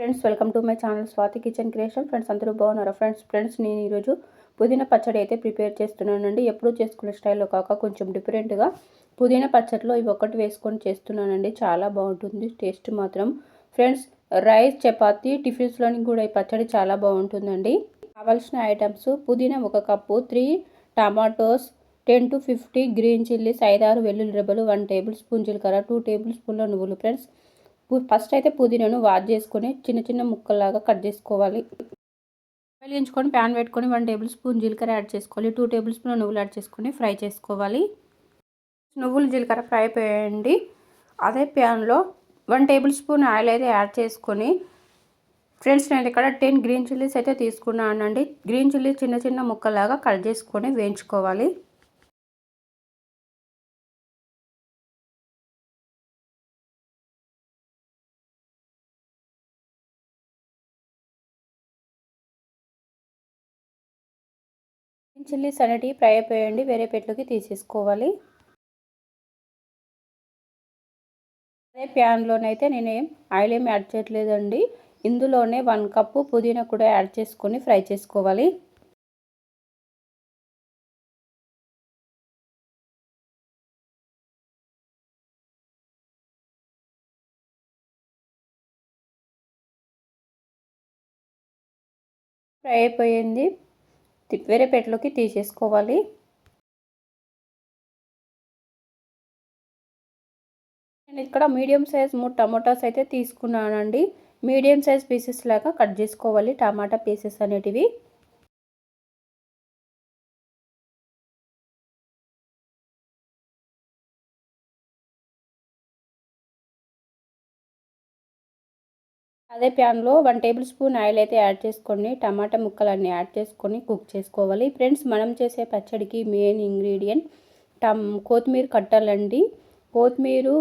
Friends welcome to my channel Swathi kitchen creation. Friends అందరూ బాగున్నారా? Friends నేను ఈరోజు పుదీనా పచ్చడి అయితే ప్రిపేర్ చేస్తున్నానండి. ఎప్పుడూ చేసుకునే స్టైల్లో కాక కొంచెం డిఫరెంట్గా పుదీనా పచ్చడిలో ఇవి ఒకటి వేసుకొని చేస్తున్నానండి. చాలా బాగుంటుంది టేస్ట్ మాత్రం. ఫ్రెండ్స్ రైస్ చపాతి టిఫిన్స్లోని కూడా ఈ పచ్చడి చాలా బాగుంటుందండి. కావాల్సిన ఐటమ్స్: పుదీనా 1 cup, 3 tomatoes, 10 to 50 green chillies, 5-6 వెల్లుల్లి రెబ్బలు, 1 టేబుల్ స్పూన్ జీలకర్ర, 2 టేబుల్ స్పూన్ల నువ్వులు. ఫ్రెండ్స్ ఫస్ట్ అయితే పుదీనాను వాష్ చేసుకొని చిన్న చిన్న ముక్కల్లాగా కట్ చేసుకోవాలి. వెలిగించుకొని ప్యాన్ పెట్టుకొని 1 టేబుల్ స్పూన్ జీలకర్ర యాడ్ చేసుకోవాలి. 2 టేబుల్ స్పూన్ నువ్వులు యాడ్ చేసుకొని ఫ్రై చేసుకోవాలి. నువ్వులు జీలకర్ర ఫ్రై అయిపోయాయండి. అదే ప్యాన్లో 1 టేబుల్ స్పూన్ ఆయిల్ అయితే యాడ్ చేసుకొని, ఫ్రెండ్స్ నేను ఇక్కడ 10 గ్రీన్ చిల్లీస్ అయితే తీసుకున్నానండి. గ్రీన్ చిల్లీస్ చిన్న చిన్న ముక్కల్లాగా కట్ చేసుకొని వేయించుకోవాలి. చిల్లీస్ అనేటివి ఫ్రై అయిపోయండి. వేరే ప్లేట్లోకి తీసేసుకోవాలి. అదే ప్యాన్లోనైతే నేనేం ఆయిల్ ఏం యాడ్ చేయట్లేదండి. ఇందులోనే 1 కప్పు పుదీనా కూడా యాడ్ చేసుకొని ఫ్రై చేసుకోవాలి. ఫ్రై అయిపోయింది. వేరే ప్లేట్లోకి తీసేసుకోవాలి. నేను ఇక్కడ మీడియం సైజ్ 3 టమాటాస్ అయితే తీసుకున్నానండి. మీడియం సైజ్ పీసెస్ లాగా కట్ చేసుకోవాలి టమాటా పీసెస్ అనేటివి. అదే ప్యాన్లో 1 టేబుల్ స్పూన్ ఆయిల్ అయితే యాడ్ చేసుకొని టమాటా ముక్కలన్నీ యాడ్ చేసుకొని కుక్ చేసుకోవాలి. ఫ్రెండ్స్ మనం చేసే పచ్చడికి మెయిన్ ఇంగ్రీడియంట్ కొత్తిమీర కట్టాలండి. కొత్తిమీర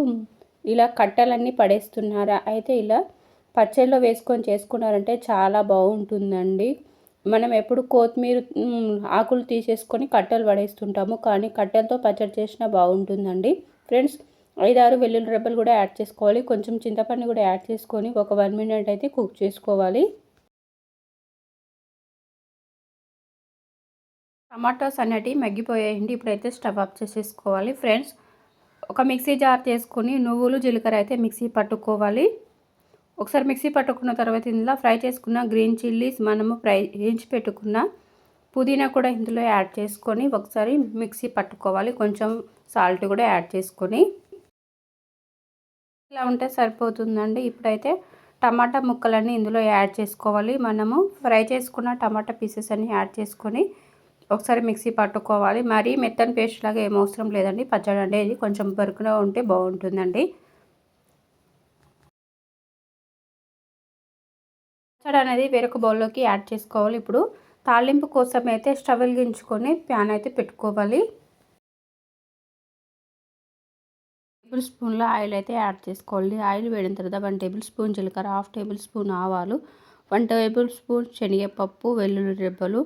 ఇలా కట్టలన్నీ పడేస్తున్నారా? అయితే ఇలా పచ్చడిలో వేసుకొని చేసుకున్నారంటే చాలా బాగుంటుందండి. మనం ఎప్పుడు కొత్తిమీర ఆకులు తీసేసుకొని కట్టలు పడేస్తుంటాము, కానీ కట్టెలతో పచ్చడి చేసినా బాగుంటుందండి. ఫ్రెండ్స్ 5-6 వెల్లుల్లి రెబ్బలు కూడా యాడ్ చేసుకోవాలి. కొంచెం చింతపండు కూడా యాడ్ చేసుకొని ఒక 1 మినిట్ అయితే కుక్ చేసుకోవాలి. టమాటోస్ అనేటివి మగ్గిపోయాయండి. ఇప్పుడైతే స్టవ్ ఆఫ్ చేసేసుకోవాలి. ఫ్రెండ్స్ ఒక మిక్సీ జార్ చేసుకొని నువ్వులు జీలకర్ర అయితే మిక్సీ పట్టుకోవాలి. ఒకసారి మిక్సీ పట్టుకున్న తర్వాత ఇందులో ఫ్రై చేసుకున్న గ్రీన్ చిల్లీస్, మనము వేయించి పెట్టుకున్న పుదీనా కూడా ఇందులో యాడ్ చేసుకొని ఒకసారి మిక్సీ పట్టుకోవాలి. కొంచెం సాల్ట్ కూడా యాడ్ చేసుకొని ఇలా ఉంటే సరిపోతుందండి. ఇప్పుడైతే టమాటా ముక్కలన్నీ ఇందులో యాడ్ చేసుకోవాలి. మనము ఫ్రై చేసుకున్న టమాటా పీసెస్ అన్ని యాడ్ చేసుకొని ఒకసారి మిక్సీ పట్టుకోవాలి. మరీ మెత్తని పేస్ట్ లాగా ఏం అవసరం లేదండి. పచ్చడి అనేది కొంచెం బరుకుగా ఉంటే బాగుంటుందండి. పచ్చడి అనేది వేరొక బౌల్లోకి యాడ్ చేసుకోవాలి. ఇప్పుడు తాలింపు కోసం అయితే స్టవ్ వెలిగించుకొని ప్యాన్ అయితే పెట్టుకోవాలి. టేబుల్ స్పూన్ల ఆయిల్ అయితే యాడ్ చేసుకోవాలి. ఆయిల్ వేడిన తర్వాత 1 టేబుల్ స్పూన్ జీలకర్ర, 1/2 టేబుల్ స్పూన్ ఆవాలు, 1 టేబుల్ స్పూన్ శనగపప్పు, వెల్లుల్లి రెబ్బలు,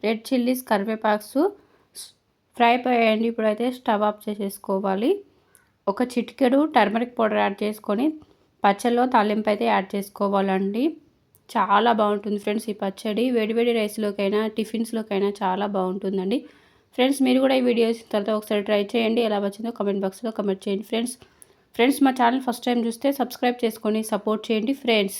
రెడ్ చిల్లీస్, కరివేపాకు ఫ్రై అయ్యాయండి. ఇప్పుడైతే స్టవ్ ఆఫ్ చేసేసుకోవాలి. ఒక చిటికెడు టర్మరిక్ పౌడర్ యాడ్ చేసుకొని పచ్చడిలో తాలింపు అయితే యాడ్ చేసుకోవాలండి. చాలా బాగుంటుంది ఫ్రెండ్స్ ఈ పచ్చడి. వేడివేడి రైస్లోకైనా టిఫిన్స్లోకైనా చాలా బాగుంటుందండి. ఫ్రెండ్స్ మీరు కూడా ఈ వీడియో చూసిన తర్వాత ఒకసారి ట్రై చేయండి. ఎలా వచ్చిందో కామెంట్ బాక్స్లో కామెంట్ చేయండి. ఫ్రెండ్స్ మా ఛానల్ ఫస్ట్ టైం చూస్తే సబ్స్క్రైబ్ చేసుకొని సపోర్ట్ చేయండి ఫ్రెండ్స్.